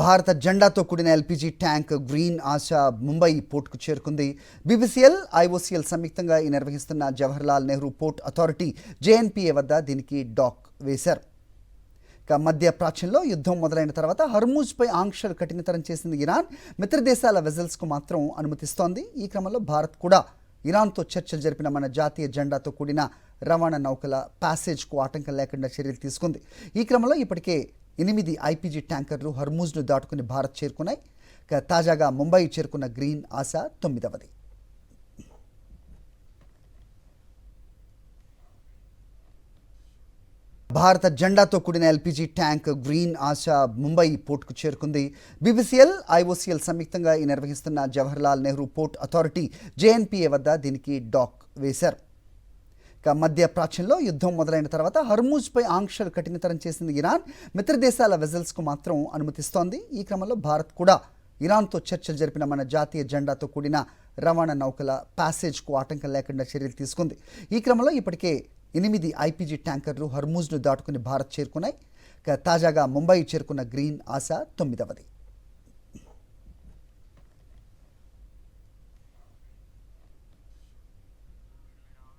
భారత జెండాతో కూడిన LPG tank green ఆశ ముంబై పోర్టుకు చేరుకుంది. బీబీసీఎల్, ఐఓసీఎల్ సంయుక్తంగా నిర్వహిస్తున్న జవహర్లాల్ నెహ్రూ పోర్ట్ అథారిటీ జేఎన్పీఏ వద్ద దీనికి డాక్ వేశారు. మధ్య ప్రాచ్యంలో యుద్ధం మొదలైన తర్వాత హర్మూజ్పై ఆంక్షలు కఠినతరం చేసింది ఇరాన్. మిత్ర దేశాల వెజల్స్కు మాత్రం అనుమతిస్తోంది. ఈ క్రమంలో భారత్ కూడా ఇరాన్తో చర్చలు జరిపిన మన జాతీయ జెండాతో కూడిన రవాణా నౌకల ప్యాసేజ్కు ఆటంకం లేకుండా చర్యలు తీసుకుంది. ఈ క్రమంలో ఇప్పటికే 8 ఐపీజీ ట్యాంకర్లు హర్మూజ్ను దాటుకుని భారత్ చేరుకున్నాయి. తాజాగా ముంబై చేరుకున్న గ్రీన్ ఆశ 9వది. భారత జెండాతో కూడిన ఎల్పీజీ ట్యాంక్ గ్రీన్ ఆశ ముంబై పోర్టుకు చేరుకుంది. బీబీసీఎల్, ఐఓసీఎల్ సంయుక్తంగా నిర్వహిస్తున్న జవహర్లాల్ నెహ్రూ పోర్ట్ అథారిటీ జేఎన్పీఏ వద్ద దీనికి డాక్ వేశారు. మధ్య ప్రాచ్యంలో యుద్ధం మొదలైన తర్వాత హర్మూజ్పై ఆంక్షలు కఠినతరం చేసింది ఇరాన్. మిత్ర దేశాల వెజల్స్కు మాత్రం అనుమతిస్తోంది. ఈ క్రమంలో భారత్ కూడా ఇరాన్తో చర్చలు జరిపిన మన జాతీయ జెండాతో కూడిన రవాణా నౌకల ప్యాసేజ్కు ఆటంకం లేకుండా చర్యలు తీసుకుంది. ఈ క్రమంలో ఇప్పటికే 8 ఐపీజీ ట్యాంకర్లు హర్మూజ్ను దాటుకుని భారత్ చేరుకున్నాయి. తాజాగా ముంబై చేరుకున్న గ్రీన్ ఆశ 9వది.